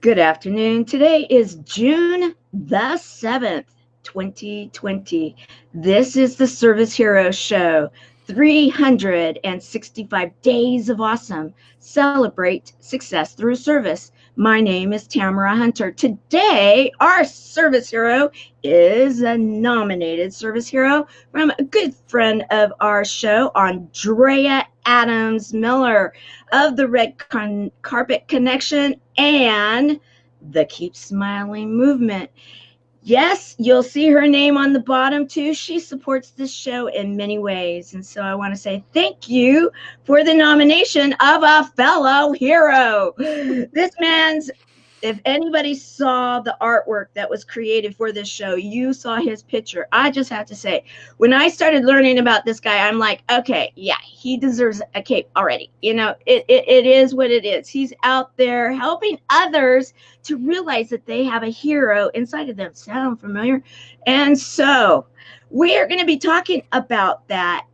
Good afternoon. Today is June the 7th, 2020. This is the Service Hero Show. 365 days of awesome. Celebrate success through service. My name is Tamara Hunter. Today, our service hero is a nominated service hero from a good friend of our show, Andrea Adams Miller of the Carpet Connection and the Keep Smiling movement. Yes, you'll see her name on the bottom too. She supports this show in many ways. And so I want to say thank you for the nomination of a fellow hero. This man's, if anybody saw the artwork that was created for this show, you saw his picture. I just have to say, when I started learning about this guy, I'm like, okay, yeah, he deserves a cape already. It is what it is. He's out there helping others to realize that they have a hero inside of them. Sound familiar? And so we are going to be talking about that.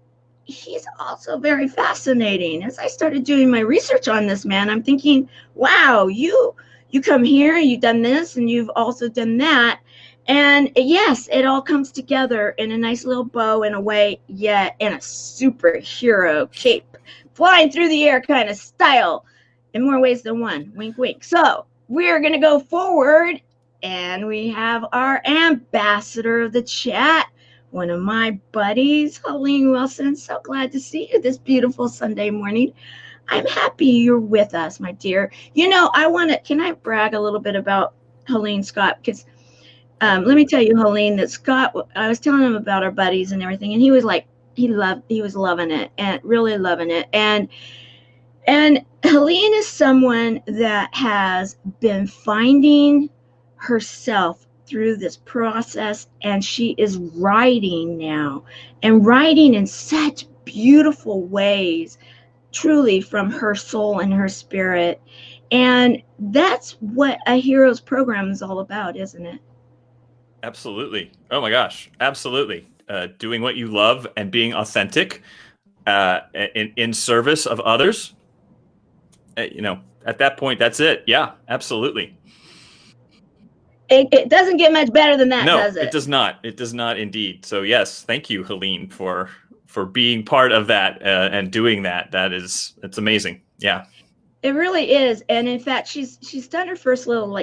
He's also very fascinating. As I started doing my research on this man, I'm thinking, wow, you come here, you've done this, and you've also done that. And yes, it all comes together in a nice little bow in a way, yet in a superhero cape, flying through the air kind of style in more ways than one. Wink, wink. So we're going to go forward, and we have our ambassador of the chat, one of my buddies, Helene Wilson. So glad to see you this beautiful Sunday morning. I'm happy you're with us, my dear. Can I brag a little bit about Helene Scott? Because let me tell you, Helene, that Scott, I was telling him about our buddies and everything, and he was like, he was loving it and really loving it. And Helene is someone that has been finding herself through this process, and she is writing now, and writing in such beautiful ways, truly from her soul and her spirit. And that's what a hero's program is all about, isn't it? Absolutely. Oh my gosh, absolutely. Doing what you love and being authentic in service of others. At that point, that's it. Yeah, absolutely. It doesn't get much better than that, No, does it? it does not. It does not indeed. So yes, thank you, Helene, for being part of that and doing that. It's amazing. Yeah. It really is. And in fact, she's done her first little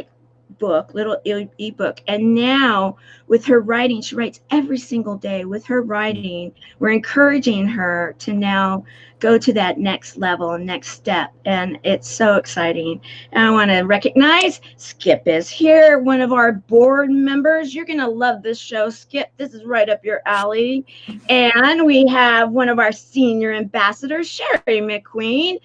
ebook, and now with her writing, she writes every single day. With her writing, we're encouraging her to now go to that next level and next step, and it's so exciting. And I want to recognize Skip is here, one of our board members. You're gonna love this show, Skip. This is right up your alley. And we have one of our senior ambassadors, Sherry McQueen.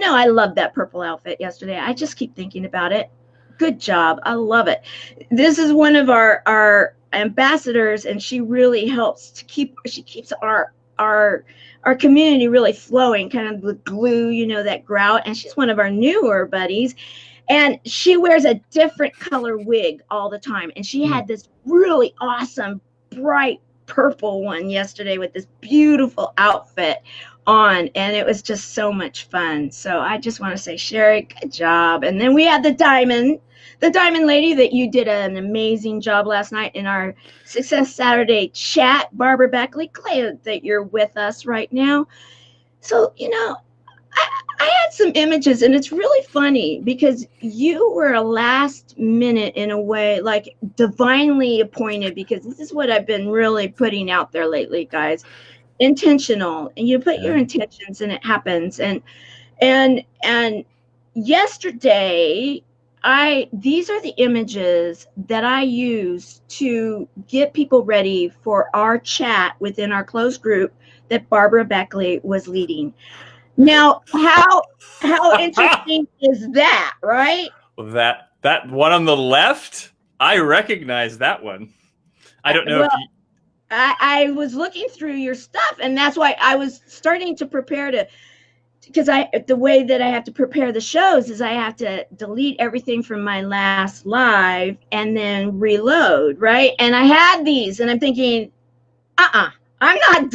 I love that purple outfit yesterday. I just keep thinking about it. Good job. I love it. This is one of our ambassadors, and she really helps to keeps our community really flowing, kind of the glue, that grout. And she's one of our newer buddies, and she wears a different color wig all the time. And she had this really awesome, bright purple one yesterday with this beautiful outfit on, and it was just so much fun. So I just want to say, Sherry, good job. And then we had the diamond lady that you did an amazing job last night in our Success Saturday chat. Barbara Beckley, glad that you're with us right now. So I had some images, and it's really funny because you were a last minute, in a way, like divinely appointed, because this is what I've been really putting out there lately, guys. Intentional, and you put your intentions and it happens. And yesterday, these are the images that I use to get people ready for our chat within our closed group that Barbara Beckley was leading. Now, how interesting is that, right? Well, that one on the left, I recognize that one. I don't know if you... I was looking through your stuff, and that's why I was starting to prepare because the way that I have to prepare the shows is I have to delete everything from my last live and then reload, right? And I had these, and I'm thinking, I'm not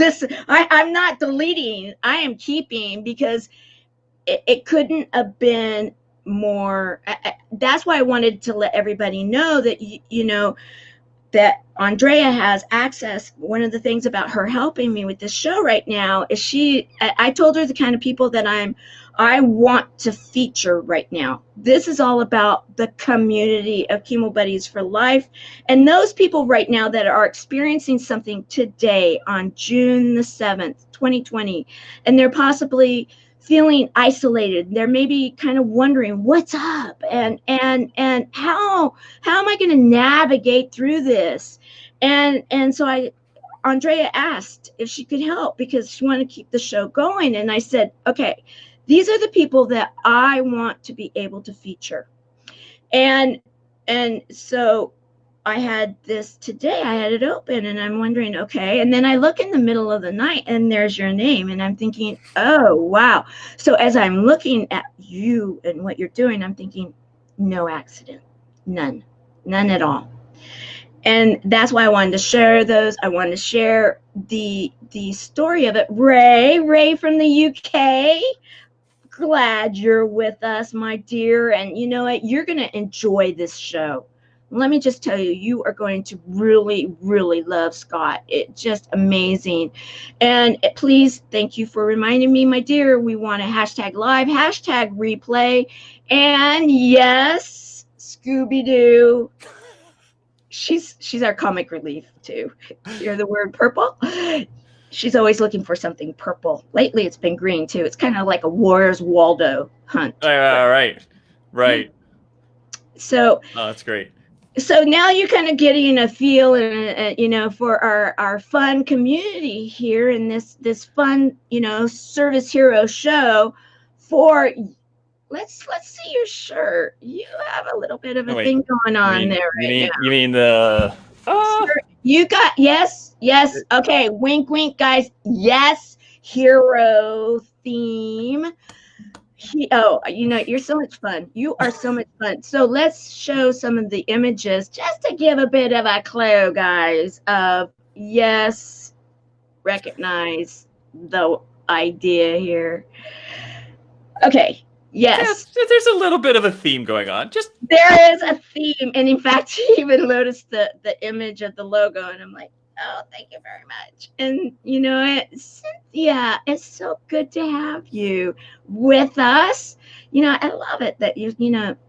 deleting. I am keeping, because it couldn't have been more. That's why I wanted to let everybody know that, that Andrea has access. One of the things about her helping me with this show right now is I told her the kind of people that I want to feature right now. This is all about the community of Chemo Buddies for Life. And those people right now that are experiencing something today on June the 7th, 2020, and they're possibly feeling isolated. They're maybe kind of wondering what's up and how am I going to navigate through this? And so Andrea asked if she could help because she wanted to keep the show going. And I said, okay, these are the people that I want to be able to feature. And so I had this today, I had it open and I'm wondering, okay. And then I look in the middle of the night and there's your name. And I'm thinking, oh, wow. So as I'm looking at you and what you're doing, I'm thinking, no accident, none at all. And that's why I wanted to share those. I wanted to share the story of it. Ray from the UK. Glad you're with us, my dear. And you know what? You're going to enjoy this show. Let me just tell you, you are going to really, really love Scott. It's just amazing. And please, thank you for reminding me, my dear. We want a hashtag live, hashtag replay. And yes, Scooby-Doo. She's our comic relief, too. Hear the word purple? She's always looking for something purple. Lately, it's been green, too. It's kind of like a Where's Waldo hunt. Right. So, oh, that's great. So now you're kind of getting a feel, for our fun community here in this fun, service hero show. For let's see your shirt. You have a little bit of a thing going on there right now. You mean the? You got yes. Okay, wink, guys. Yes, hero theme. You're so much fun. You are so much fun. So let's show some of the images just to give a bit of a clue, guys, of yes, recognize the idea here. Okay, yes. There's a little bit of a theme going on. There is a theme. And in fact, I even noticed the image of the logo, and I'm like, oh, thank you very much. And Cynthia, it's so good to have you with us. I love it that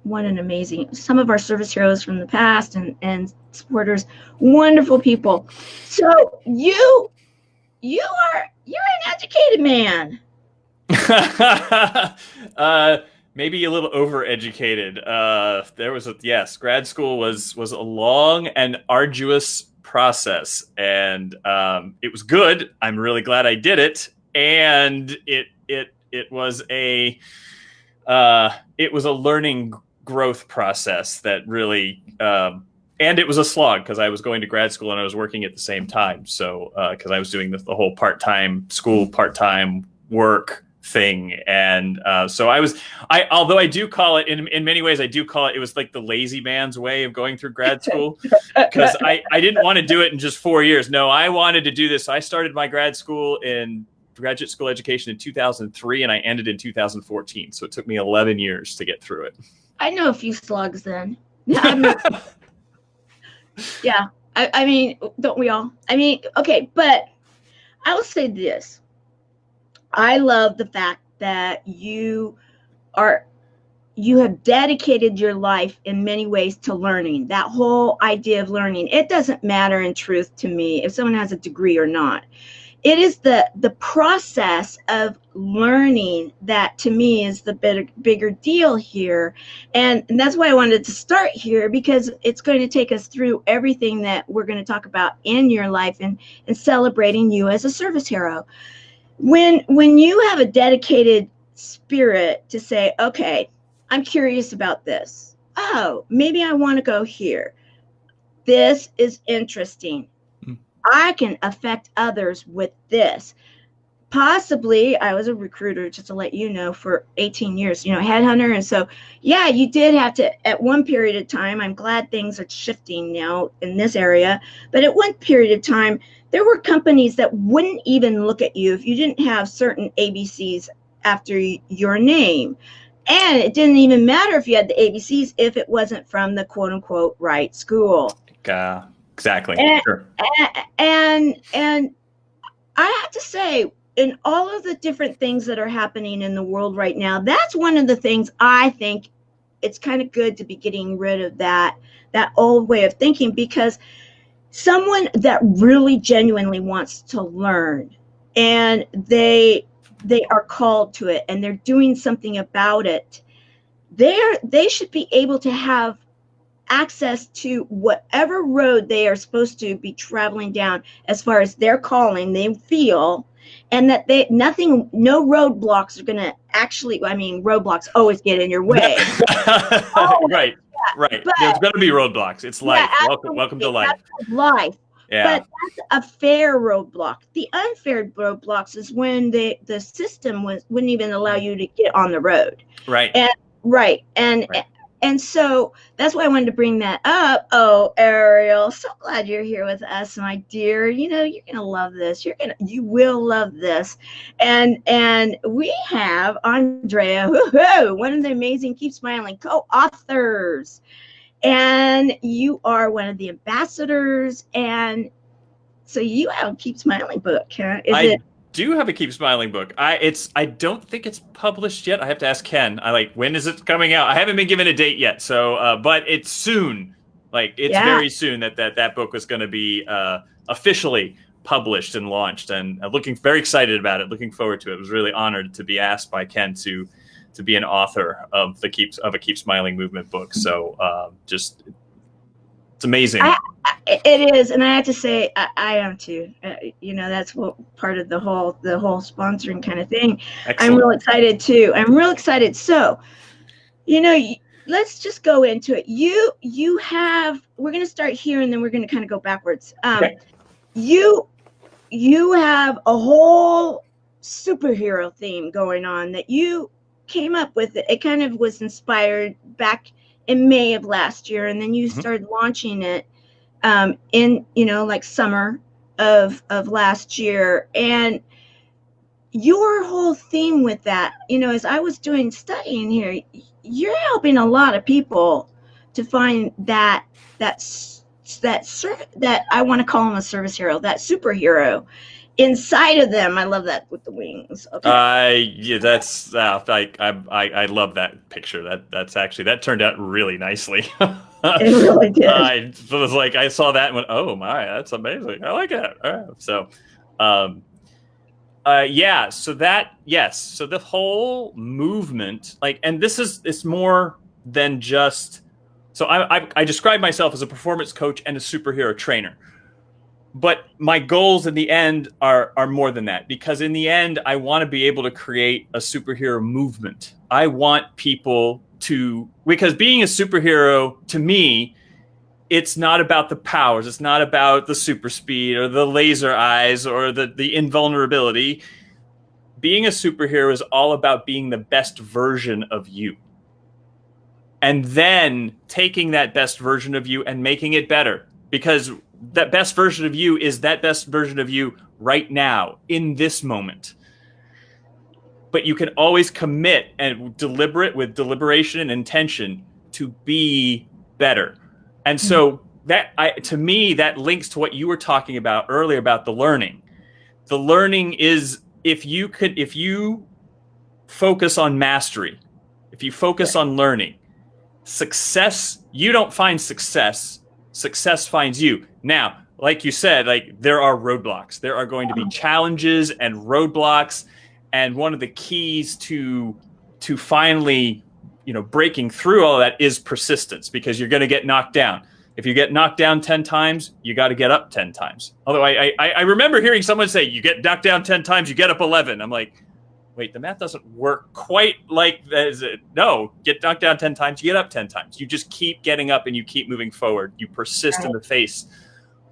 what an amazing, some of our service heroes from the past and supporters, wonderful people. So you're an educated man. Maybe a little overeducated. Grad school was a long and arduous process, and it was good. I'm really glad I did it, and it was a learning growth process that really and it was a slog because I was going to grad school and I was working at the same time. So because I was doing the whole part-time school, part-time work thing, and so although I do call it in many ways, it was like the lazy man's way of going through grad school, because I didn't want to do it in just 4 years. No, I wanted to do this. I started my graduate school education in 2003 and I ended in 2014, so it took me 11 years to get through it. I know a few slugs then. Yeah, I mean, don't we all? I mean, okay, but I will say this. I love the fact that you have dedicated your life in many ways to learning. That whole idea of learning, it doesn't matter in truth to me if someone has a degree or not. It is the process of learning that to me is the bigger deal here. And that's why I wanted to start here, because it's going to take us through everything that we're going to talk about in your life and celebrating you as a service hero. When you have a dedicated spirit to say, okay, I'm curious about this. Oh, maybe I want to go here. This is interesting. I can affect others with this. Possibly, I was a recruiter, just to let you know, for 18 years, headhunter. And so, yeah, you did have to, at one period of time, I'm glad things are shifting now in this area, but at one period of time, there were companies that wouldn't even look at you if you didn't have certain ABCs after your name. And it didn't even matter if you had the ABCs if it wasn't from the quote unquote right school. Exactly. And, Sure. and I have to say, in all of the different things that are happening in the world right now, that's one of the things I think it's kind of good to be getting rid of that old way of thinking, because someone that really genuinely wants to learn and they are called to it and they're doing something about it, they should be able to have access to whatever road they are supposed to be traveling down as far as their calling they feel, and that no roadblocks are going to actually, I mean, roadblocks always get in your way. Right. But there's going to be roadblocks. It's life. Yeah, welcome to life. That's life. Yeah. But that's a fair roadblock. The unfair roadblocks is when the system wouldn't even allow you to get on the road. Right. And so that's why I wanted to bring that up. Oh, Ariel, so glad you're here with us, my dear. You know, you're gonna love this. You will love this. And we have Andrea, one of the amazing Keep Smiling co-authors. And you are one of the ambassadors. And so you have a Keep Smiling book, huh? I do have a Keep Smiling book. I don't think it's published yet. I have to ask Ken. When is it coming out? I haven't been given a date yet. So, but it's soon. It's very soon that book was going to be officially published and launched. And looking very excited about it. Looking forward to it. I was really honored to be asked by Ken to be an author of a Keep Smiling movement book. So, it's amazing. It is, and I have to say, I am too. That's what part of the whole sponsoring kind of thing. Excellent. I'm real excited too. I'm real excited. So, let's just go into it. We're going to start here, and then we're going to kind of go backwards. Okay. You have a whole superhero theme going on that you came up with. It kind of was inspired back in May of last year, and then you started launching it in summer of last year. And your whole theme with that, as I was studying here, you're helping a lot of people to find that I want to call him a service hero, that superhero inside of them. I love that with the wings. Okay. That's I love that picture. That's actually, that turned out really nicely. It really did. I was like, I saw that and went, oh my, that's amazing. I like it. So, so that, yes. So the whole movement, and it's more than just, so I describe myself as a performance coach and a superhero trainer. But my goals in the end are more than that, because in the end, I want to be able to create a superhero movement. I want people because being a superhero, to me, it's not about the powers. It's not about the super speed or the laser eyes or the invulnerability. Being a superhero is all about being the best version of you. And then taking that best version of you and making it better, because that best version of you is that best version of you right now, in this moment. But you can always commit and with deliberation and intention to be better. And so to me, that links to what you were talking about earlier about the learning. The learning is, if you focus on mastery, if you focus on learning, success, you don't find success finds you. Now, like you said, there are roadblocks. There are going to be challenges and roadblocks. And one of the keys to finally, breaking through all of that is persistence, because you're going to get knocked down. If you get knocked down 10 times, you got to get up 10 times. Although I remember hearing someone say, you get knocked down 10 times, you get up 11. I'm like, wait, the math doesn't work quite like that. No, get knocked down 10 times, you get up 10 times. You just keep getting up and you keep moving forward. You persist in the face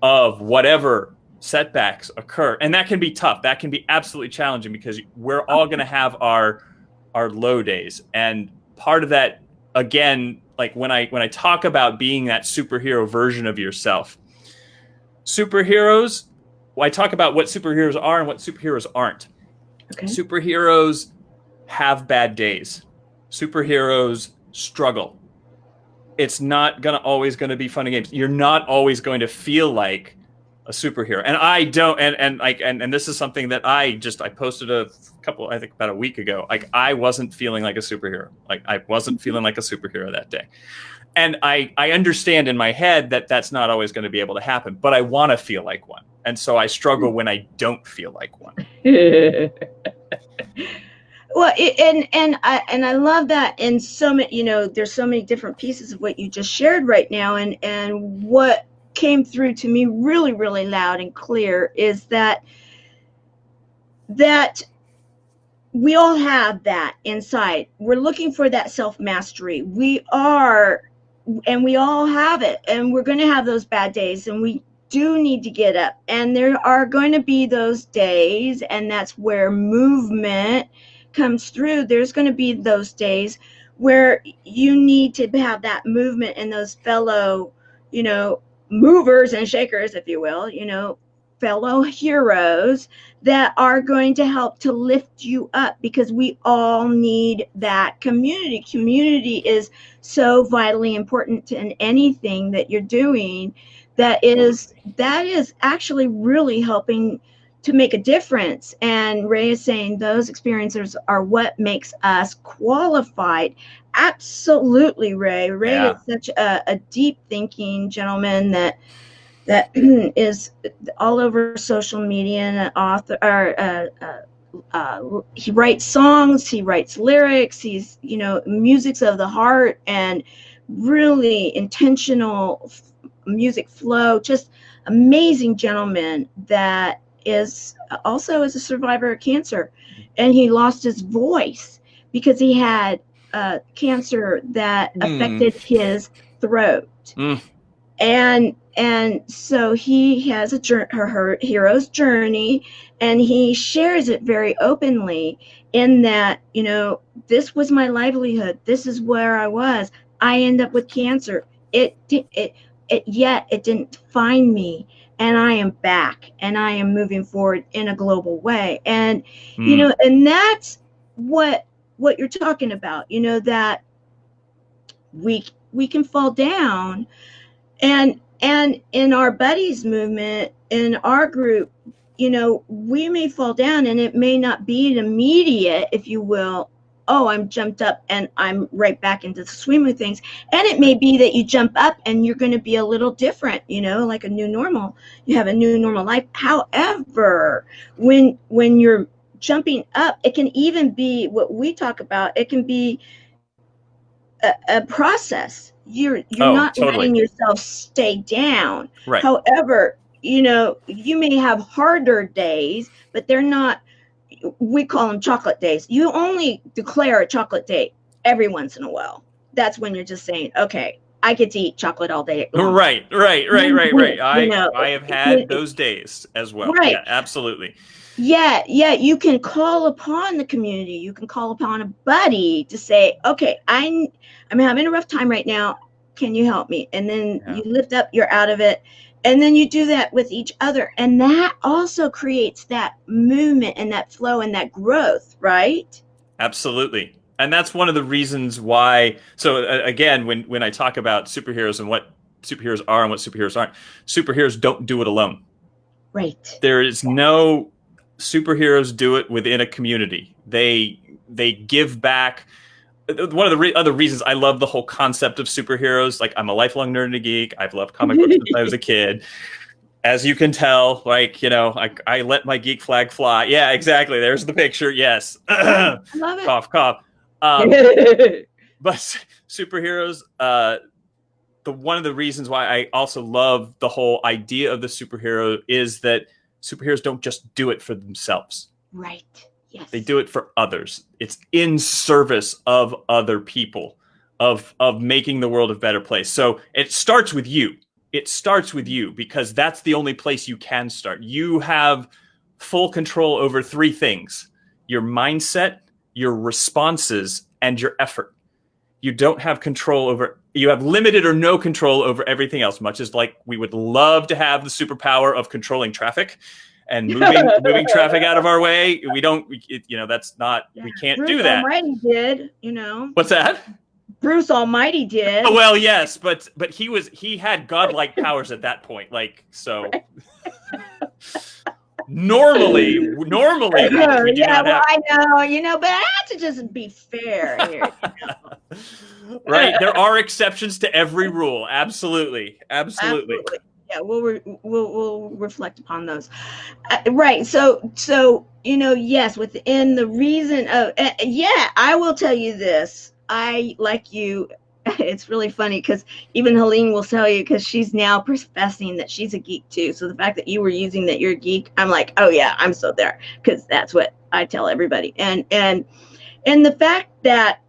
of whatever setbacks occur. And that can be tough. That can be absolutely challenging, because we're all going to have our low days. And part of that, again, when I talk about being that superhero version of yourself, superheroes, I talk about what superheroes are and what superheroes aren't. Okay. Superheroes have bad days. superheroes struggle. It's not always going to be fun and games. You're not always going to feel like a superhero. And I don't, and this is something that I posted I think about a week ago. Like, I wasn't feeling like a superhero. Like, I wasn't feeling like a superhero that day. And I understand in my head that that's not always going to be able to happen, but I want to feel like one. And so I struggle when I don't feel like one. Well, and I love that. And so many, there's so many different pieces of what you just shared right now. And what came through to me really, really loud and clear is that we all have that inside. We're looking for that self-mastery. We all have it, and we're going to have those bad days, and we do need to get up, and there are going to be those days, and that's where movement comes through. There's going to be those days where you need to have that movement and those fellow, movers and shakers, if you will, fellow heroes that are going to help to lift you up, because we all need that community. Community is so vitally important in anything that you're doing that is actually really helping to make a difference. And Ray is saying those experiences are what makes us qualified. Absolutely, Ray. Ray is such a deep thinking gentleman that is all over social media, and an author. He writes songs, he writes lyrics, he's music's of the heart, and really intentional music flow. Just amazing gentleman that is also is a survivor of cancer, and he lost his voice because he had cancer that affected his throat. And so he has her hero's journey, and he shares it very openly in that, this was my livelihood. This is where I was. I end up with cancer. Yet it didn't find me, and I am back, and I am moving forward in a global way. And, and that's what you're talking about, that we can fall down. And in our buddies movement, in our group, we may fall down, and it may not be an immediate, if you will, oh, I'm jumped up and I'm right back into the swing of things. And it may be that you jump up and you're going to be a little different, like a new normal. You have a new normal life. However, when you're jumping up, it can even be what we talk about. It can be a process. You're not letting yourself stay down. Right. However, you may have harder days, but they're not, we call them chocolate days. You only declare a chocolate day every once in a while. That's when you're just saying, okay, I get to eat chocolate all day long. Right. I have had those days as well. Right. Yeah, absolutely. Yeah, you can call upon the community. You can call upon a buddy to say, okay, I'm having a rough time right now. Can you help me? And then you lift up, you're out of it. And then you do that with each other. And that also creates that movement and that flow and that growth, right? Absolutely. And that's one of the reasons why. So again, when I talk about superheroes and what superheroes are and what superheroes aren't, superheroes don't do it alone. Right. There is no superheroes do it within a community. They give back. One of the other reasons I love the whole concept of superheroes, like I'm a lifelong nerd and a geek. I've loved comic books since I was a kid. As you can tell, I let my geek flag fly. Yeah, exactly. There's the picture. Yes. I love it. Cough, cough. But superheroes, one of the reasons why I also love the whole idea of the superhero is that superheroes don't just do it for themselves. Right. Yes. They do it for others. It's in service of other people, of making the world a better place. So it starts with you. It starts with you, because that's the only place you can start. You have full control over three things: your mindset, your responses, and your effort. You don't have control over, you have limited or no control over everything else, much as like we would love to have the superpower of controlling traffic and moving traffic out of our way. We don't, that's not, we can't Bruce do that. Almighty did, What's that? Bruce Almighty did. Oh, well, yes, but he had godlike powers at that point. Like, so right. normally we do not have. I know, but I have to just be fair here. Right. There are exceptions to every rule. Absolutely. Yeah, we'll reflect upon those. Right. So yes, within the reason of I will tell you this. I, like you, it's really funny because even Helene will tell you, because she's now professing that she's a geek too. So the fact that you were using that you're a geek, I'm like, oh yeah, I'm so there, because that's what I tell everybody. And the fact that,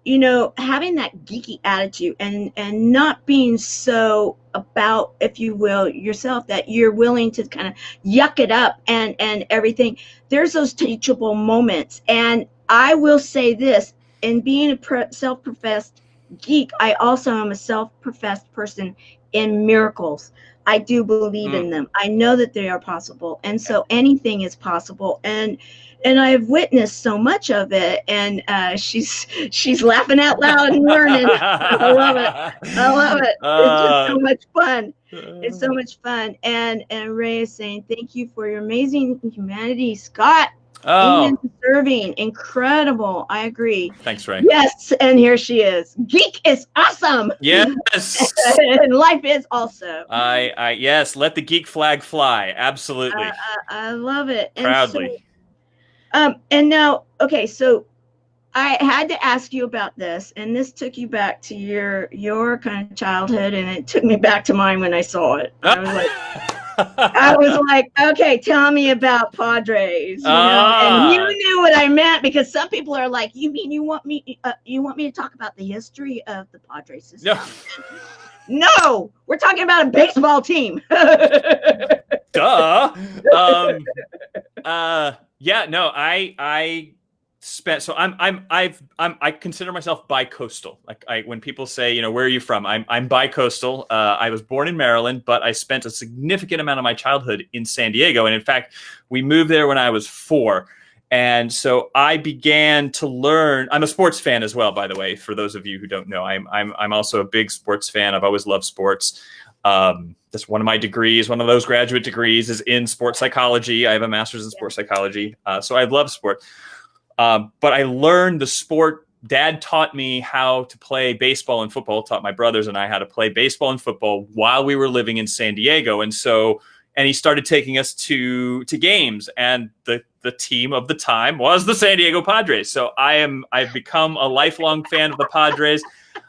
having that geeky attitude and not being so about, if you will, yourself, that you're willing to kind of yuck it up and everything. There's those teachable moments. And I will say this, in being a self-professed geek, I also am a self-professed person in miracles. I do believe in them. I know that they are possible. And so anything is possible. And I've witnessed so much of it. And she's laughing out loud and learning. I love it. It's just so much fun. It's so much fun. And Ray is saying, thank you for your amazing humanity, Scott. And serving. Incredible. I agree. Thanks, Ray. Yes. And here she is. Geek is awesome. Yes. And life is also. Yes. Let the geek flag fly. Absolutely. I love it. Proudly. And now, okay, so I had to ask you about this, and this took you back to your kind of childhood, and it took me back to mine when I saw it. I was like, okay, tell me about Padres, and you knew what I meant, because some people are like, you mean you want me to talk about the history of the Padres system? No, we're talking about a baseball team. Duh. Yeah, no, I spent, so I consider myself bi-coastal. Like, when people say, where are you from? I'm bi-coastal. I was born in Maryland, but I spent a significant amount of my childhood in San Diego. And in fact, we moved there when I was 4. And so I began to learn. I'm a sports fan as well, by the way, for those of you who don't know. I'm also a big sports fan. I've always loved sports. That's one of my degrees. One of those graduate degrees is in sports psychology. I have a master's in sports psychology. So I love sport. But I learned the sport. Dad taught me how to play baseball and football, taught my brothers and I how to play baseball and football while we were living in San Diego. And he started taking us to games, and the team of the time was the San Diego Padres. So I've become a lifelong fan of the Padres.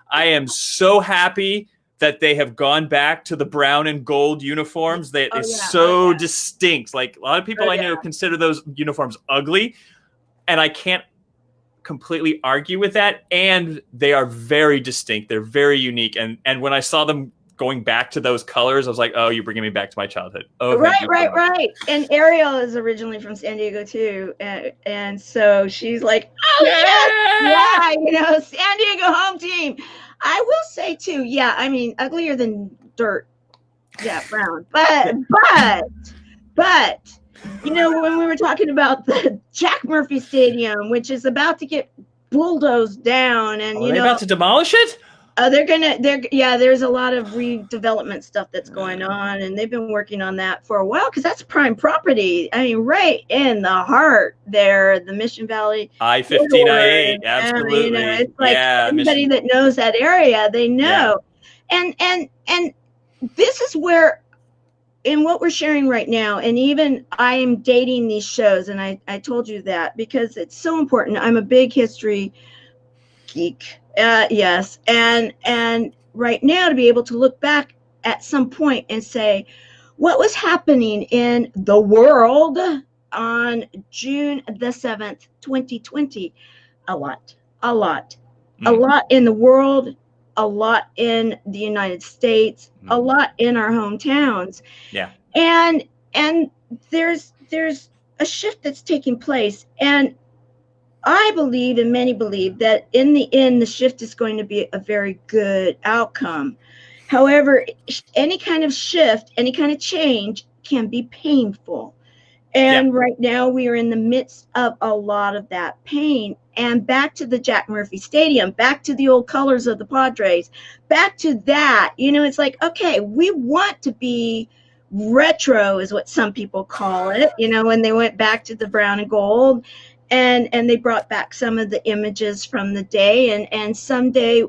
I am so happy that they have gone back to the brown and gold uniforms. That is so distinct. Like, a lot of people I know consider those uniforms ugly, and I can't completely argue with that. And they are very distinct. They're very unique. And when I saw them going back to those colors, I was like, oh, you're bringing me back to my childhood. Oh, right. And Ariel is originally from San Diego too. And so she's like, oh, San Diego home team. I will say too, I mean, uglier than dirt. Yeah, brown. But when we were talking about the Jack Murphy Stadium, which is about to get bulldozed down, and they're about to demolish it? There's a lot of redevelopment stuff that's going on, and they've been working on that for a while, because that's prime property. I mean, right in the heart there, the Mission Valley. I-15, I-8, absolutely. It's like anybody that knows that area, they know. Yeah. And this is where, in what we're sharing right now, and even I am dating these shows, and I told you that because it's so important. I'm a big history geek. Yes. And right now, to be able to look back at some point and say, what was happening in the world on June the 7th, 2020? A lot in the world, a lot in the United States, a lot in our hometowns. Yeah. And there's a shift that's taking place. And I believe, and many believe, that in the end, the shift is going to be a very good outcome. However, any kind of shift, any kind of change can be painful. Yeah. And right now we are in the midst of a lot of that pain. And back to the Jack Murphy Stadium, back to the old colors of the Padres, back to that, it's like, okay, we want to be retro is what some people call it, when they went back to the brown and gold, and they brought back some of the images from the day, and someday,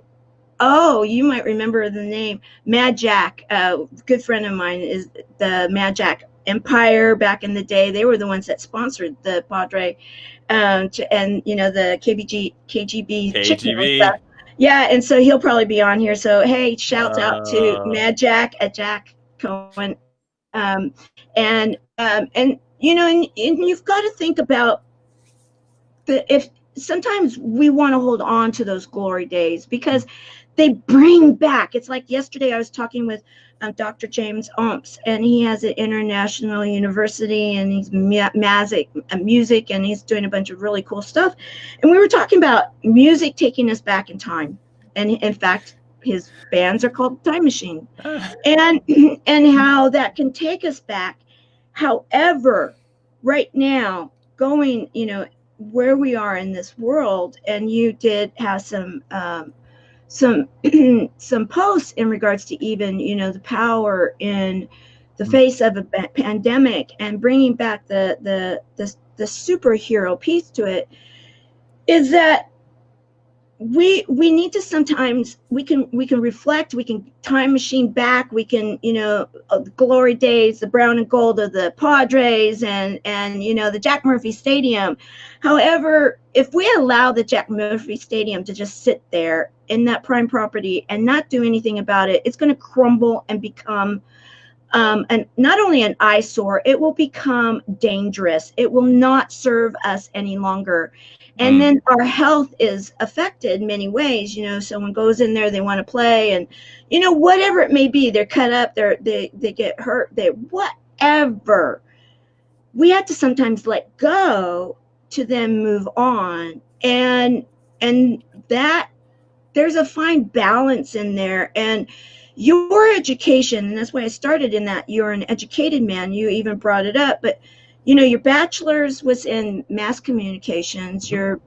oh, you might remember the name Mad Jack. A good friend of mine is the Mad Jack Empire back in the day. They were the ones that sponsored the Padre, and the KGB chicken and stuff. Yeah, and so he'll probably be on here. So hey, shouts out to Mad Jack at Jack Cohen, and you've got to think about if sometimes we want to hold on to those glory days because they bring back. It's like yesterday I was talking with Dr. James Omps, and he has an international university, and he's music, and he's doing a bunch of really cool stuff. And we were talking about music taking us back in time. And in fact, his bands are called Time Machine, and how that can take us back. However, right now, going, where we are in this world, and you did have some some posts in regards to even, the power in the face of a pandemic and bringing back the superhero piece to it, is that we need to sometimes we can reflect, we can time machine back, we can, the glory days, the brown and gold of the Padres and the Jack Murphy Stadium. However, if we allow the Jack Murphy Stadium to just sit there in that prime property and not do anything about it, it's going to crumble and become and not only an eyesore, it will become dangerous. It will not serve us any longer. And then our health is affected in many ways. Someone goes in there, they want to play, and, whatever it may be, they're cut up, they get hurt, whatever. We have to sometimes let go to then move on. And that there's a fine balance in there. And your education, and that's why I started in that, you're an educated man, you even brought it up, but your bachelor's was in mass communications, your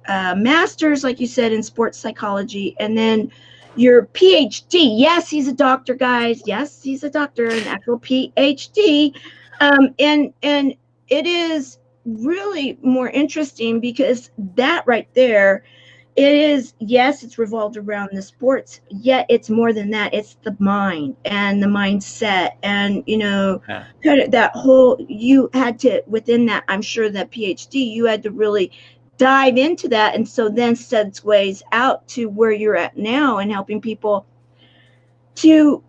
master's, like you said, in sports psychology, and then your PhD. Yes, he's a doctor, guys. Yes, he's a doctor, an actual PhD. And it is really more interesting because that right there, it is, yes, it's revolved around the sports, yet it's more than that. It's the mind and the mindset, and kind of that whole, you had to, within that, I'm sure that PhD, you had to really dive into that, and so then segues out to where you're at now and helping people to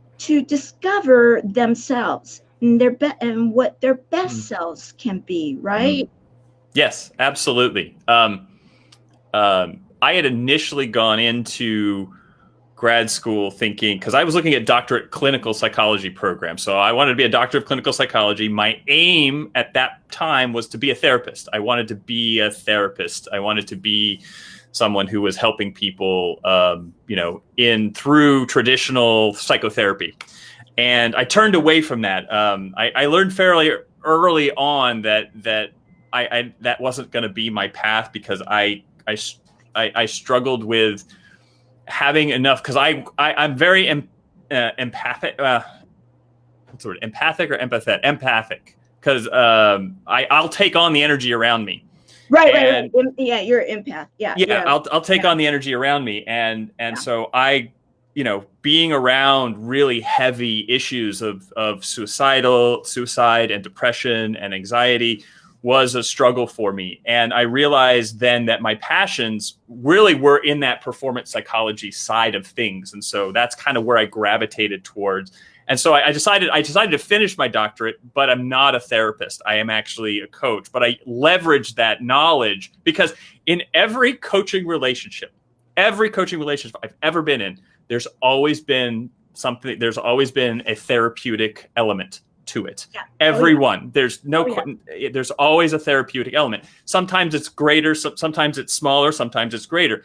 discover themselves and and what their best selves can be, right? Yes, absolutely. I had initially gone into grad school thinking, because I was looking at doctorate clinical psychology program. So I wanted to be a doctor of clinical psychology. My aim at that time was to be a therapist. I wanted to be a therapist. I wanted to be someone who was helping people, through traditional psychotherapy. And I turned away from that. I learned fairly early on that that wasn't going to be my path, because I struggled with having enough, because I'm very empathic. What's the word? Empathic or empathetic? Empathic, because I'll take on the energy around me. Right. Yeah, you're an empath. Yeah. I'll take on the energy around me, and so I, being around really heavy issues of suicide and depression and anxiety was a struggle for me. And I realized then that my passions really were in that performance psychology side of things. And so that's kind of where I gravitated towards. And so I decided to finish my doctorate, but I'm not a therapist. I am actually a coach, but I leveraged that knowledge, because in every coaching relationship I've ever been in, there's always been a therapeutic element to it. Yeah. Everyone. There's there's always a therapeutic element. Sometimes it's greater, sometimes it's smaller, sometimes it's greater.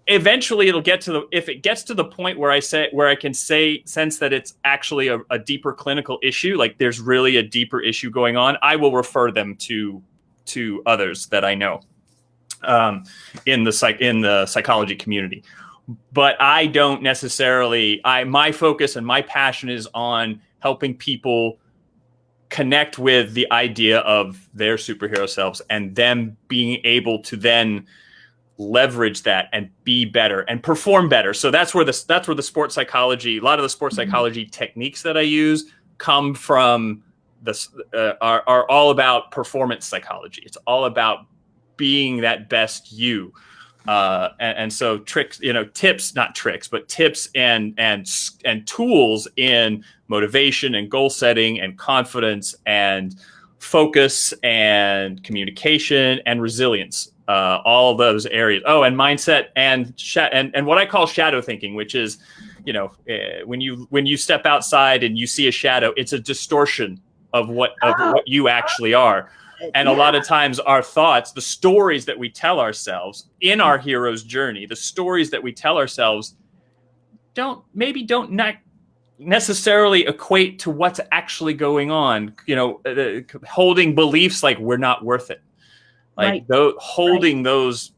eventually it'll get to if it gets to the point where I can sense that it's actually a deeper clinical issue, like there's really a deeper issue going on, I will refer them to others that I know in the psychology community. But I don't necessarily, my focus and my passion is on helping people connect with the idea of their superhero selves and them being able to then leverage that and be better and perform better. So that's where the sports psychology, a lot of the sports psychology techniques that I use come from are all about performance psychology. It's all about being that best you. And so tips and tools in motivation and goal setting and confidence and focus and communication and resilience. All those areas. Oh, and mindset and what I call shadow thinking, which is, when you step outside and you see a shadow, it's a distortion of what you actually are. And a lot of times our thoughts, the stories that we tell ourselves in our hero's journey, the stories that we tell ourselves don't not necessarily equate to what's actually going on. Holding beliefs like we're not worth it. Like holding those,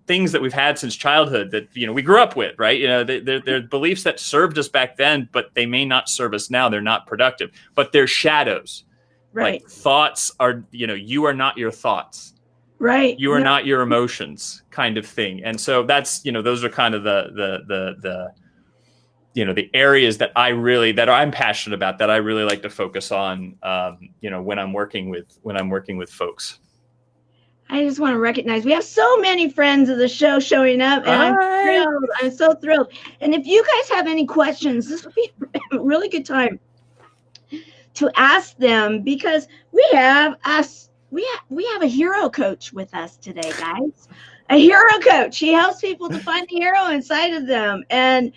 things that we've had since childhood that, we grew up with, right? They're beliefs that served us back then, but they may not serve us now. They're not productive, but they're shadows. Right. Like thoughts are, you are not your thoughts. Right. You are not your emotions kind of thing. And so that's, those are kind of the areas that I'm passionate about, that I really like to focus on, when I'm working with folks. I just want to recognize we have so many friends of the show showing up, and I'm thrilled. I'm so thrilled. And if you guys have any questions, this would be a really good time to ask them, because we have a hero coach with us today, guys. A hero coach. He helps people to find the hero inside of them. And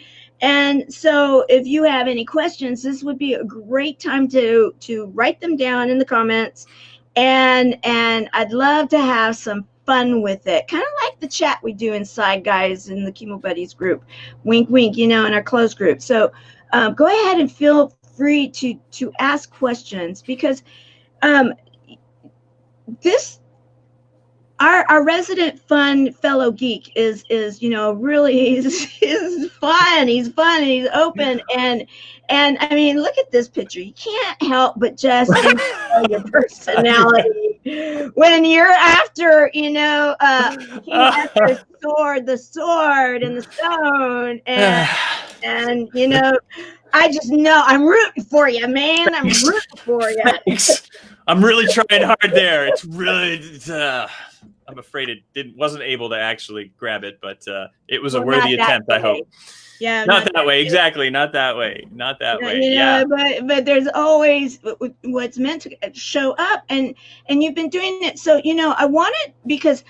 so if you have any questions, this would be a great time to write them down in the comments. And I'd love to have some fun with it. Kind of like the chat we do inside, guys, in the Chemo Buddies group. Wink, wink, in our closed group. So go ahead and feel free to ask questions, because our resident fun fellow geek is really he's fun. He's fun and he's open, and I mean, look at this picture. You can't help but just enjoy your personality when you're after the sword and the stone, and I just know I'm rooting for you, man. I'm rooting for you. Thanks. I'm really trying hard there. It's really. I'm afraid it wasn't able to actually grab it, but it was a worthy attempt, I hope. Yeah, not that way. Exactly, not that way. Not that way. Yeah. But there's always what's meant to show up, and you've been doing it. So I wanted, because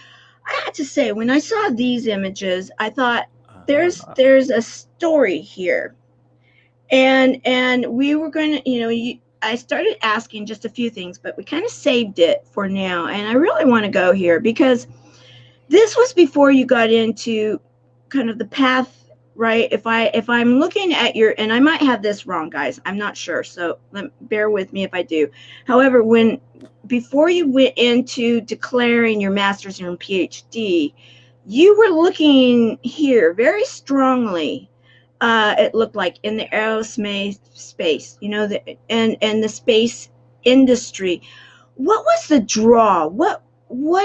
I had to say, when I saw these images, I thought there's a story here, and we were going to I started asking just a few things, but we kind of saved it for now. And I really want to go here, because this was before you got into kind of the path, right? If I'm looking at and I might have this wrong, guys, I'm not sure. So bear with me if I do. However, before you went into declaring your master's and PhD, you were looking here very strongly. It looked like in the aerospace space, and the space industry. What was the draw? What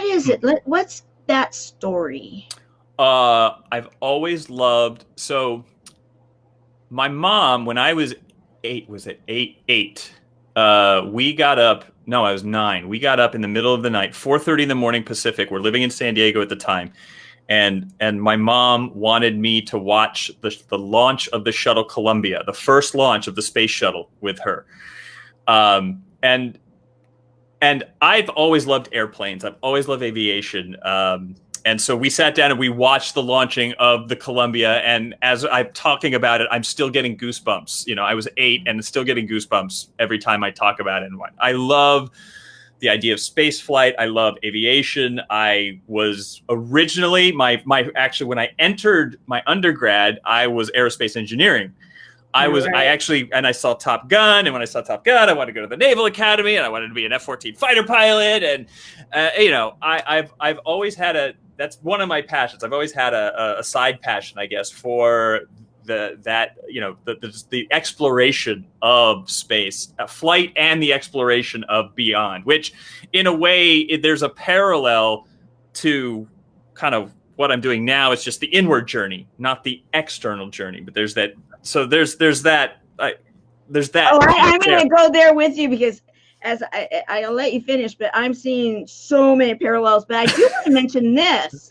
is it? What's that story? I've always loved. So my mom, when I was 8, we got up. No, I was 9. We got up in the middle of the night, 4:30 in the morning Pacific. We're living in San Diego at the time. And my mom wanted me to watch the launch of the shuttle Columbia, the first launch of the space shuttle with her. And I've always loved airplanes. I've always loved aviation. And so we sat down and we watched the launching of the Columbia. And as I'm talking about it, I'm still getting goosebumps. I was 8 and still getting goosebumps every time I talk about it. And I love the idea of space flight. I love aviation. I was originally actually when I entered my undergrad, I was aerospace engineering. I saw Top Gun, and when I saw Top Gun, I wanted to go to the Naval Academy, and I wanted to be an F-14 fighter pilot. And I've always had that's one of my passions. I've always had a side passion, I guess, for the exploration of space, flight, and the exploration of beyond. Which, in a way, there's a parallel to kind of what I'm doing now. It's just the inward journey, not the external journey. But there's that. So there's that. There's that. Oh, I'm going to go there with you because I'll let you finish, but I'm seeing so many parallels. But I do want to mention this.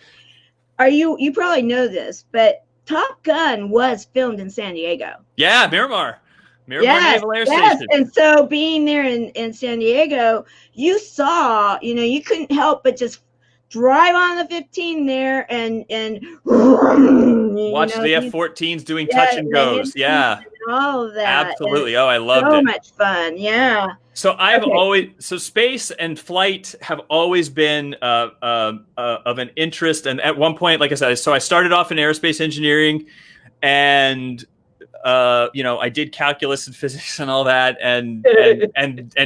You probably know this, but Top Gun was filmed in San Diego. Yeah, Miramar Naval Air Station. And so being there in San Diego, you saw, you couldn't help but just drive on the 15 there and watch the F-14s doing touch and goes. Yeah. And all of that. Absolutely. Oh, I loved it. So much fun. Yeah. So space and flight have always been of an interest. And at one point, like I said, so I started off in aerospace engineering, and I did calculus and physics and all that, and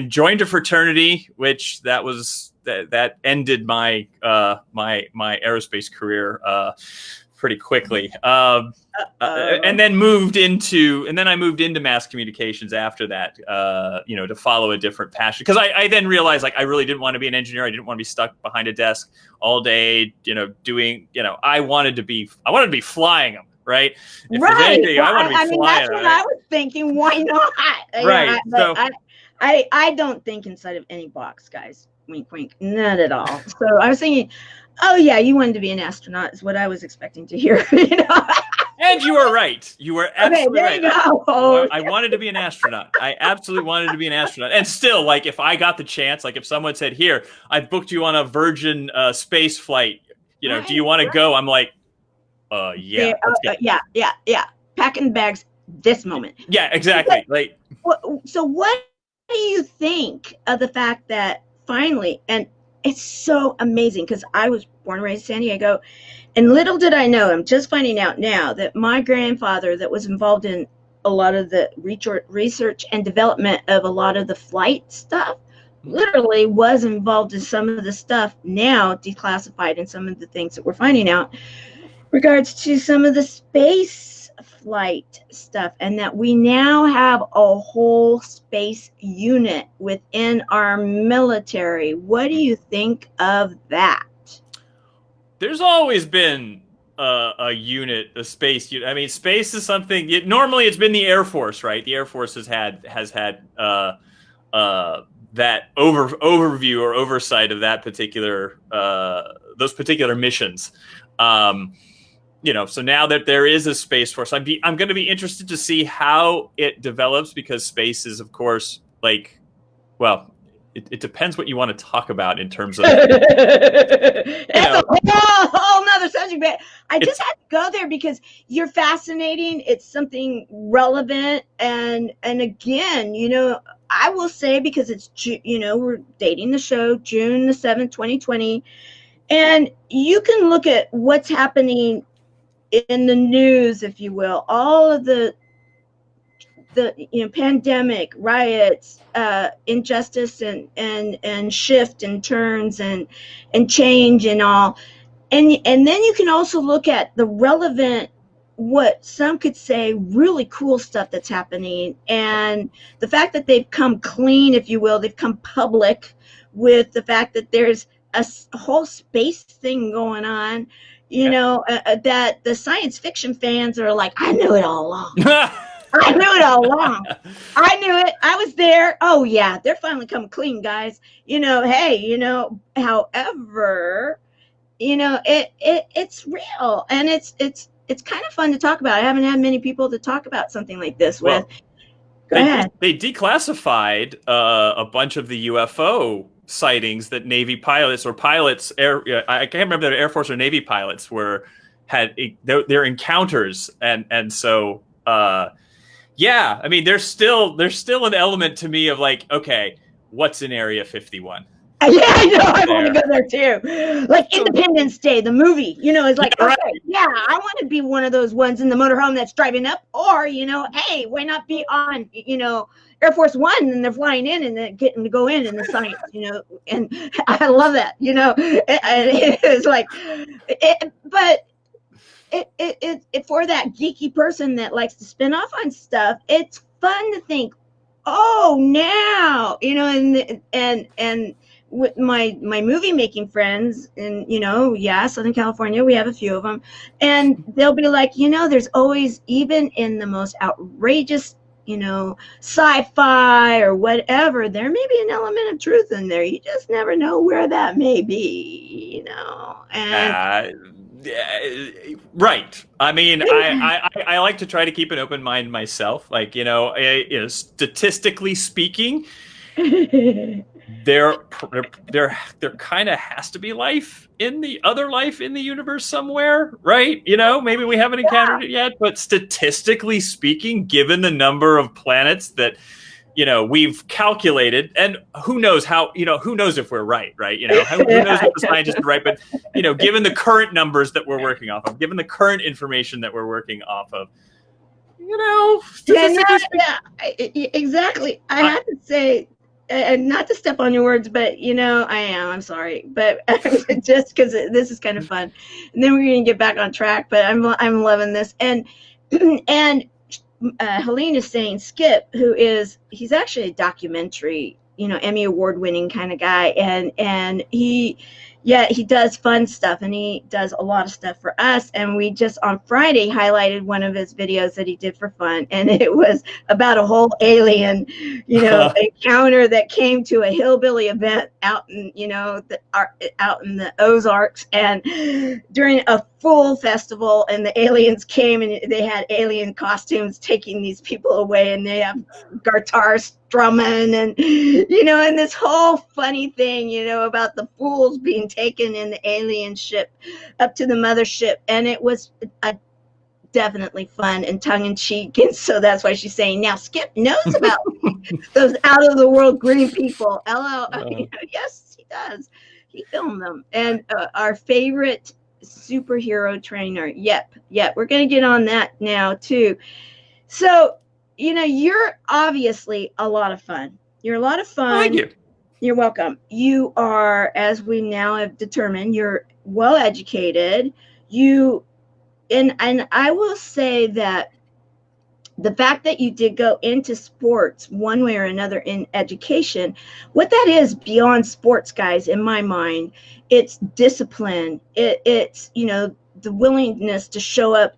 joined a fraternity, which that ended my my aerospace career pretty quickly. And then I moved into mass communications after that, to follow a different passion. Because I then realized, like, I really didn't want to be an engineer. I didn't want to be stuck behind a desk all day, doing, I wanted to be flying them. Right. If there's anything, I want to be flying. That's what I was thinking. Why not? Right. I don't think inside of any box, guys. Wink, wink. Not at all. So I was thinking, oh yeah, you wanted to be an astronaut is what I was expecting to hear. And you were right. You were absolutely right. I wanted to be an astronaut. I absolutely wanted to be an astronaut. And still, like, if I got the chance, like if someone said, "Here, I booked you on a Virgin space flight. Do you want to go?" I'm like, yeah. Yeah. Packing bags this moment. Yeah, exactly. So what do you think of the fact that finally, and it's so amazing because I was born and raised in San Diego, and little did I know, I'm just finding out now that my grandfather that was involved in a lot of the research and development of a lot of the flight stuff literally was involved in some of the stuff now declassified, and some of the things that we're finding out regards to some of the space flight stuff, and that we now have a whole space unit within our military. What do you think of that? There's always been a unit, a space unit. I mean, space is something. Normally, it's been the Air Force, right? The Air Force has had that overview or oversight of that particular those particular missions. So now that there is a Space Force, I'm going to be interested to see how it develops, because space is, of course, like, well, it depends what you want to talk about in terms of. That's a whole nother subject, but I just had to go there because you're fascinating. It's something relevant, and again, I will say, because it's we're dating the show June the 7th, 2020, and you can look at what's happening in the news, if you will, all of the pandemic, riots, injustice, and shift and turns and change and all, and then you can also look at the relevant, what some could say really cool stuff that's happening, and the fact that they've come clean, if you will, they've come public with the fact that there's a whole space thing going on. That the science fiction fans are like, I knew it all along. I knew it all along. I knew it. I was there. Oh yeah, they're finally coming clean, guys. However, it's real, and it's kind of fun to talk about. I haven't had many people to talk about something like this with. Go ahead. They declassified a bunch of the UFO sightings that Navy pilots or pilots, I can't remember if Air Force or Navy pilots had their encounters, and so yeah, I mean, there's still an element to me of like, okay, what's in Area 51? Yeah, I know. I want to go there too. Like Independence Day, the movie, is like, okay, yeah, I want to be one of those ones in the motorhome that's driving up, or, hey, why not be on, Air Force One and they're flying in and then getting to go in the science, and I love that, it's like, but for that geeky person that likes to spin off on stuff, it's fun to think, oh, now, and with my movie making friends in, Southern California, we have a few of them, and they'll be like, there's always, even in the most outrageous, sci-fi or whatever, there may be an element of truth in there. You just never know where that may be, and right. I mean, I like to try to keep an open mind myself. Like, statistically speaking, there kind of has to be life in the universe somewhere, right? Maybe we haven't encountered it yet, but statistically speaking, given the number of planets that we've calculated, and who knows who knows if we're right? Who knows if the scientists are right? But, given the current numbers that we're working off of, given the current information that we're working off of, exactly. I have to say, and not to step on your words, but I'm sorry, but just because this is kind of fun, and then we're going to get back on track. But I'm loving this, and Helene is saying Skip, he's actually a documentary, Emmy award winning kind of guy, and he does fun stuff, and he does a lot of stuff for us. And we just on Friday highlighted one of his videos that he did for fun, and it was about a whole alien, encounter that came to a hillbilly event out in, out in the Ozarks, and during a full festival, and the aliens came and they had alien costumes taking these people away, and they have guitars strumming, and and this whole funny thing, about the fools being taken in the alien ship up to the mothership. And it was definitely fun and tongue-in-cheek, and so that's why she's saying now Skip knows about those out-of-the-world green people. Yes, he does. He filmed them. And our favorite superhero trainer, yep, we're going to get on that now too. So you're obviously a lot of fun. You're a lot of fun. Thank you. You're welcome. You are, as we now have determined, you're well educated. And I will say that the fact that you did go into sports one way or another in education, what that is beyond sports, guys, in my mind, it's discipline. It's the willingness to show up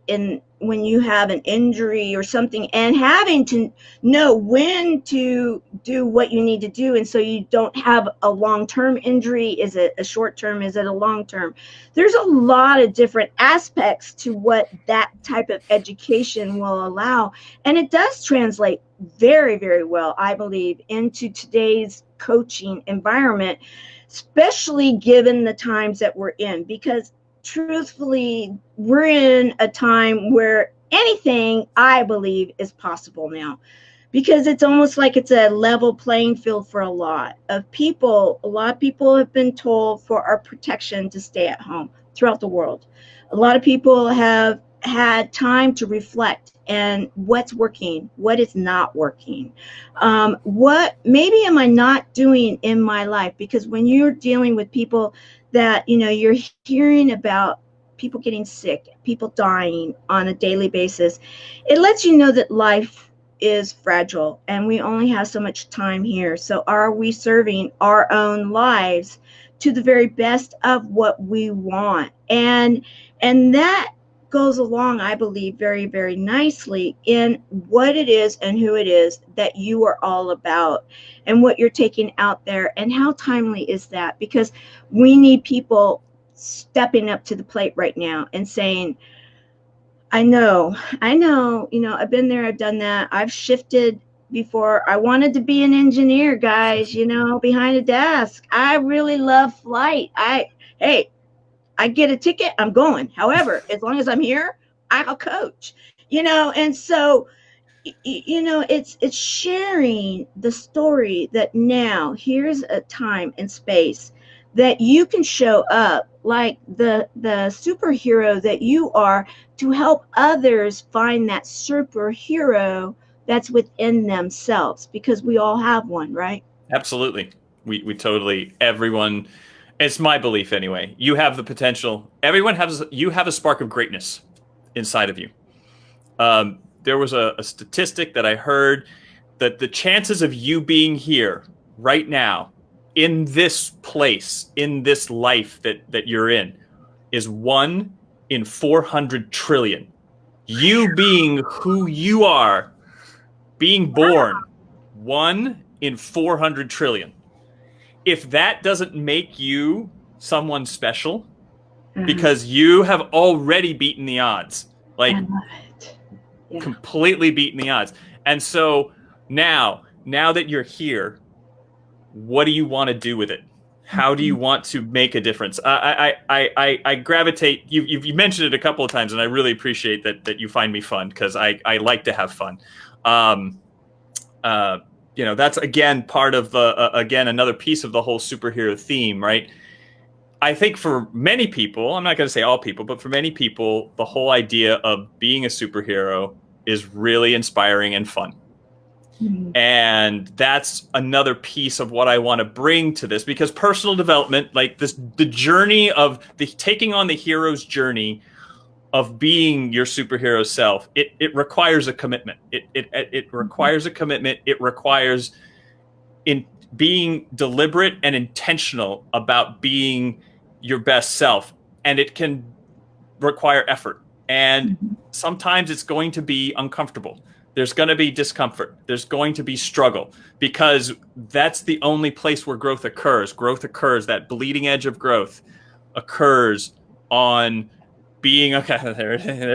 when you have an injury or something, and having to know when to do what you need to do, and so you don't have a long-term injury. Is it a short-term? Is it a long-term? There's a lot of different aspects to what that type of education will allow, and it does translate very, very well, I believe, into today's coaching environment, especially given the times that we're in, because truthfully, we're in a time where anything, I believe, is possible now, because it's almost like it's a level playing field for a lot of people. A lot of people have been told for our protection to stay at home throughout the world. A lot of people have had time to reflect and what's working, what is not working, what maybe am I not doing in my life? Because when you're dealing with people that, you're hearing about people getting sick, people dying on a daily basis, it lets you know that life is fragile and we only have so much time here. So are we serving our own lives to the very best of what we want? And that goes along, I believe, very, very nicely in what it is and who it is that you are all about and what you're taking out there. And how timely is that? Because we need people stepping up to the plate right now and saying, I know, I've been there, I've done that. I've shifted before. I wanted to be an engineer, guys, behind a desk. I really love flight. I get a ticket, I'm going. However, as long as I'm here, I'll coach, and so It's sharing the story that now here's a time and space that you can show up like the superhero that you are, to help others find that superhero that's within themselves, because we all have one, right? Absolutely. We totally, everyone, it's my belief anyway. You have the potential. You have a spark of greatness inside of you. There was a statistic that I heard that the chances of you being here right now, in this place, in this life that you're in, is 1 in 400 trillion. You being who you are, being born, 1 in 400 trillion. If that doesn't make you someone special, because you have already beaten the odds, like I love it. Yeah. completely beaten the odds. And so now that you're here, what do you want to do with it? How do you want to make a difference? I gravitate. You mentioned it a couple of times, and I really appreciate that you find me fun, because I like to have fun. That's again part of another piece of the whole superhero theme, right? I think for many people, I'm not going to say all people, but for many people, the whole idea of being a superhero is really inspiring and fun. Mm-hmm. And that's another piece of what I want to bring to this, because personal development, like the journey of taking on the hero's journey of being your superhero self, it requires a commitment. It requires a commitment. It requires in being deliberate and intentional about being your best self, and it can require effort. And sometimes it's going to be uncomfortable. There's going to be discomfort. There's going to be struggle, because that's the only place where growth occurs. Growth occurs, that bleeding edge of growth occurs on being, okay, there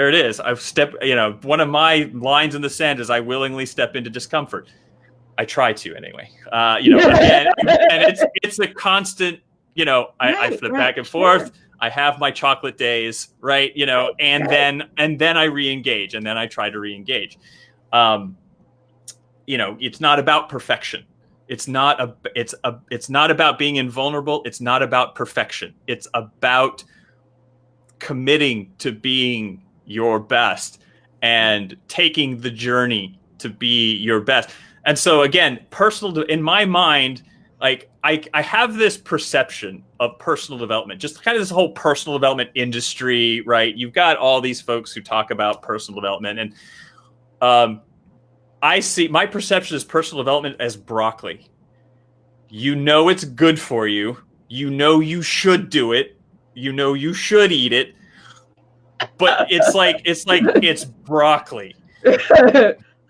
it is. I've stepped, one of my lines in the sand is I willingly step into discomfort. I try to anyway, and it's a constant, I flip back and forth. I have my chocolate days, right? And then I re-engage, and then I try to re-engage. It's not about perfection. It's not about being invulnerable. It's not about perfection. It's about committing to being your best and taking the journey to be your best. And so again, in my mind, like I have this perception of personal development, just kind of this whole personal development industry, right? You've got all these folks who talk about personal development, and I see my perception is personal development as broccoli. It's good for you. You should do it. You should eat it. But it's broccoli.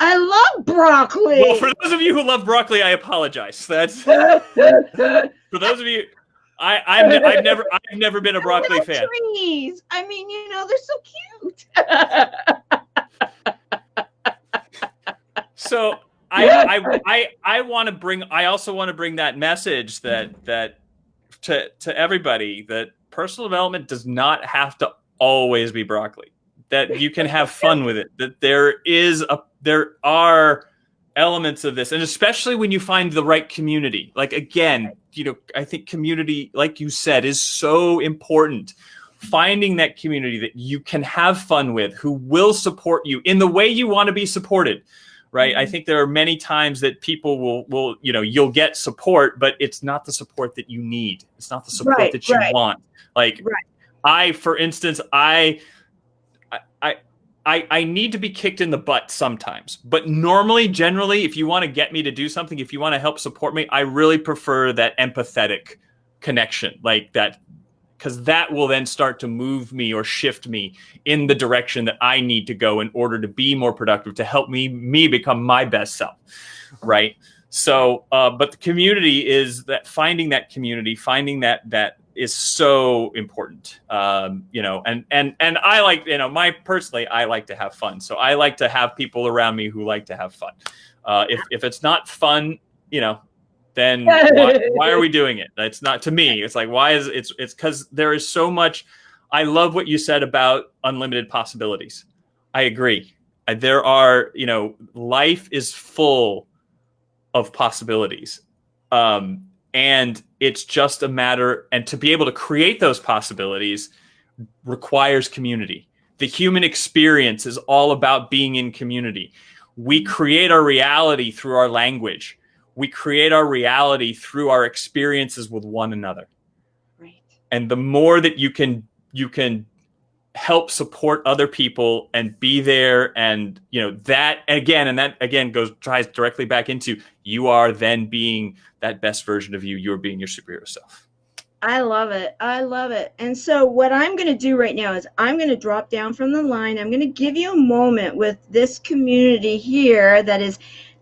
I love broccoli. Well, for those of you who love broccoli, I apologize. That's for those of you. I've never been a broccoli fan. Trees. I mean, they're so cute. So I want to bring. I also want to bring that message that to everybody, that personal development does not have to always be broccoli. That you can have fun with it. That there are elements of this, and especially when you find the right community. Like again, I think community, like you said, is so important. Finding that community that you can have fun with, who will support you in the way you want to be supported. Right. Mm-hmm. I think there are many times that people will, you'll get support, but it's not the support that you need. It's not the support that you want. Like for instance, I need to be kicked in the butt sometimes, but generally, if you want to get me to do something, if you want to help support me, I really prefer that empathetic connection, like that, because that will then start to move me or shift me in the direction that I need to go in order to be more productive, to help me become my best self. Right. So, but the community is that, finding that community, finding that is so important. And I like, personally, I like to have fun. So I like to have people around me who like to have fun. If it's not fun, then why are we doing it? It's not, to me. It's like, why is it's because there is so much. I love what you said about unlimited possibilities. I agree. There are, life is full of possibilities. And it's just a matter, and to be able to create those possibilities requires community. The human experience is all about being in community. We create our reality through our language. We create our reality through our experiences with one another. Right. And the more that you can help support other people and be there, and that again ties directly back into, you are then being that best version of you. You're being your superhero self. I love it. I love it. And so what I'm going to do right now is I'm going to drop down from the line. I'm going to give you a moment with this community here that is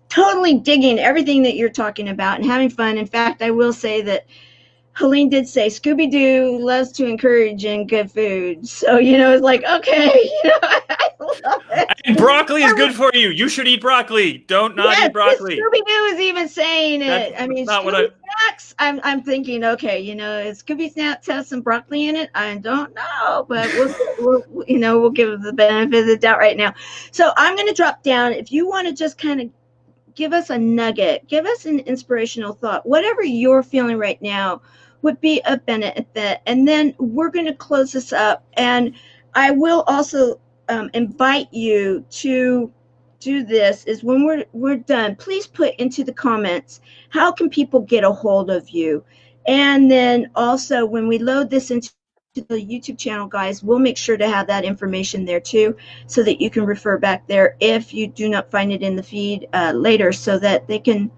totally digging everything that you're talking about and having fun. In fact, I will say that Helene did say Scooby-Doo loves to encourage in good food. So, it's like, okay, I love it. And broccoli is good for you. You should eat broccoli. Don't not eat broccoli. Scooby-Doo is even saying it. That's not Scooby Snacks, I'm thinking, okay, is Scooby Snacks have some broccoli in it? I don't know, but we'll give the benefit of the doubt right now. So I'm going to drop down. If you want to just kind of give us a nugget, give us an inspirational thought, whatever you're feeling right now would be a benefit. And then we're going to close this up. And I will also invite you to do this is when we're done, please put into the comments, how can people get a hold of you? And then also when we load this into the YouTube channel, guys, we'll make sure to have that information there too, so that you can refer back there if you do not find it in the feed later, so that they can,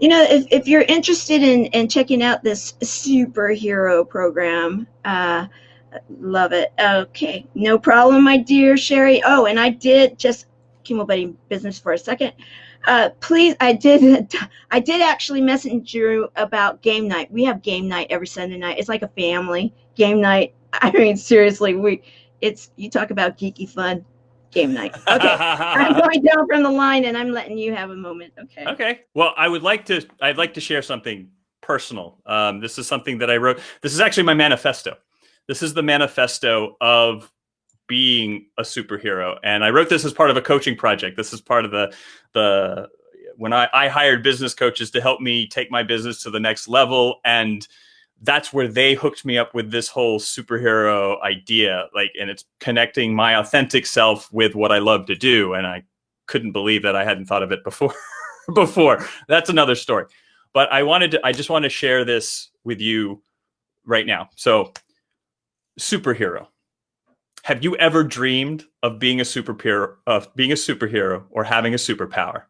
if you're interested in checking out this superhero program, love it. Okay, no problem, my dear Sherry. Oh, and I did just Chemo Buddy business for a second. Please, I did actually message you about game night. We have game night every Sunday night. It's like a family game night. I mean, seriously, you talk about geeky fun, game night. Okay, I'm going down from the line, and I'm letting you have a moment. Okay. Okay. Well, I'd like to share something personal. This is something that I wrote. This is actually my manifesto. This is the manifesto of being a superhero. And I wrote this as part of a coaching project. This is part of the when I hired business coaches to help me take my business to the next level. And that's where they hooked me up with this whole superhero idea. And it's connecting my authentic self with what I love to do. And I couldn't believe that I hadn't thought of it before. That's another story. But I just want to share this with you right now. So, superhero. Have you ever dreamed of being a superhero or having a superpower?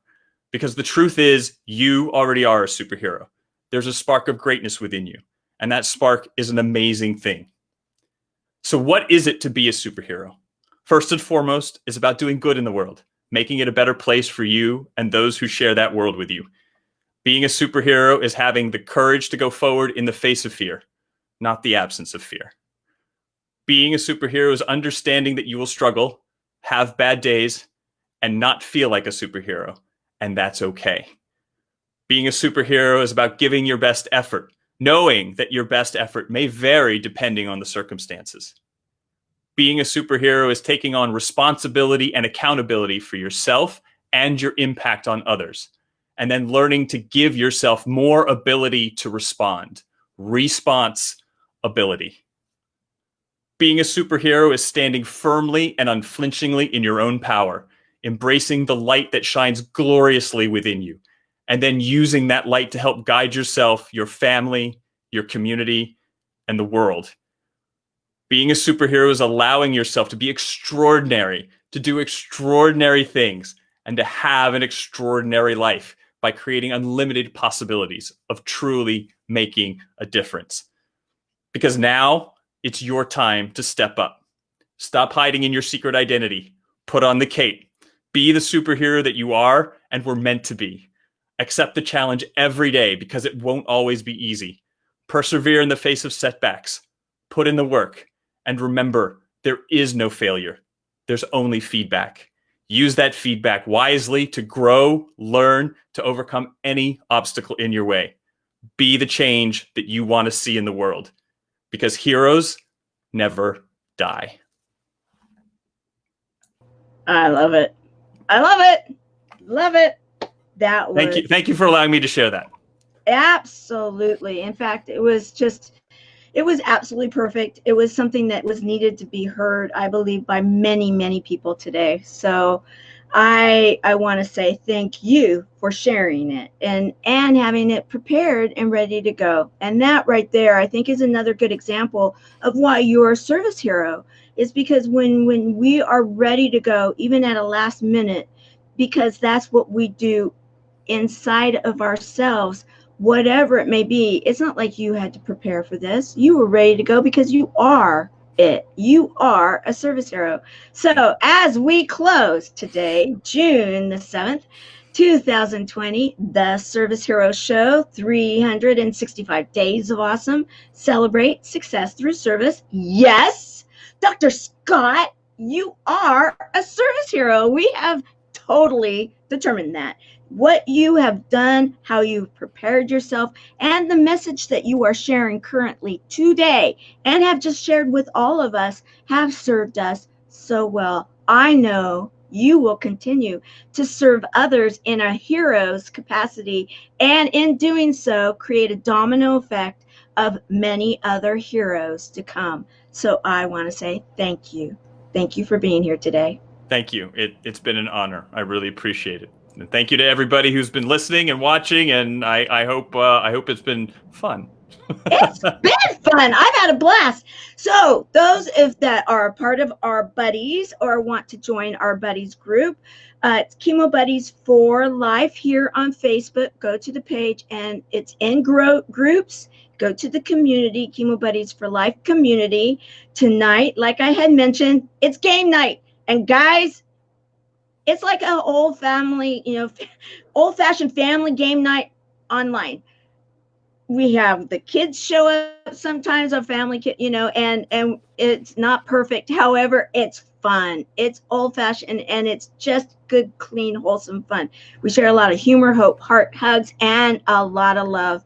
Because the truth is, you already are a superhero. There's a spark of greatness within you, and that spark is an amazing thing. So what is it to be a superhero? First and foremost, it's about doing good in the world, making it a better place for you and those who share that world with you. Being a superhero is having the courage to go forward in the face of fear, not the absence of fear. Being a superhero is understanding that you will struggle, have bad days, and not feel like a superhero, and that's okay. Being a superhero is about giving your best effort, knowing that your best effort may vary depending on the circumstances. Being a superhero is taking on responsibility and accountability for yourself and your impact on others, and then learning to give yourself more ability to respond, response ability. Being a superhero is standing firmly and unflinchingly in your own power, embracing the light that shines gloriously within you, and then using that light to help guide yourself, your family, your community, and the world. Being a superhero is allowing yourself to be extraordinary, to do extraordinary things, and to have an extraordinary life by creating unlimited possibilities of truly making a difference. Because now, it's your time to step up. Stop hiding in your secret identity. Put on the cape. Be the superhero that you are and were meant to be. Accept the challenge every day because it won't always be easy. Persevere in the face of setbacks. Put in the work. And remember, there is no failure. There's only feedback. Use that feedback wisely to grow, learn, to overcome any obstacle in your way. Be the change that you want to see in the world. Because heroes never die. I love it. I love it. Love it. That was Thank you for allowing me to share that. absolutely. In fact, it was absolutely perfect. It was something that was needed to be heard, I believe, by many, many people today. So I want to say thank you for sharing it and having it prepared and ready to go. And that right there, I think, is another good example of why you're a service hero, is because when we are ready to go, even at a last minute, because that's what we do inside of ourselves, whatever it may be. It's not like you had to prepare for this. You were ready to go because you are it. You are a service hero. So as we close today, June the 7th, 2020, the Service Hero Show, 365 Days of Awesome. Celebrate success through service. Yes, Dr. Scott, you are a service hero. We have totally determined that. What you have done, how you've prepared yourself, and the message that you are sharing currently today and have just shared with all of us have served us so well. I know you will continue to serve others in a hero's capacity, and in doing so, create a domino effect of many other heroes to come. So I want to say thank you. Thank you for being here today. Thank you. It's been an honor. I really appreciate it. And thank you to everybody who's been listening and watching. And I hope it's been fun. It's been fun. I've had a blast. So those that are a part of our buddies or want to join our buddies group, it's Chemo Buddies for Life here on Facebook. Go to the page and it's in groups. Go to the community, Chemo Buddies for Life community. Tonight, like I had mentioned, it's game night. And guys, it's like an old-fashioned family game night online. We have the kids show up sometimes, our family kid, and it's not perfect. However, it's fun. It's old-fashioned, and it's just good, clean, wholesome fun. We share a lot of humor, hope, heart hugs, and a lot of love.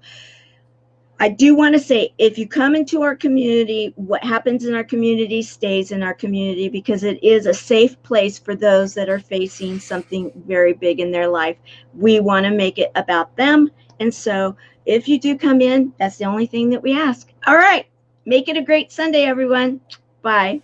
I do want to say, if you come into our community, what happens in our community stays in our community, because it is a safe place for those that are facing something very big in their life. We want to make it about them. And so if you do come in, that's the only thing that we ask. All right. Make it a great Sunday, everyone. Bye.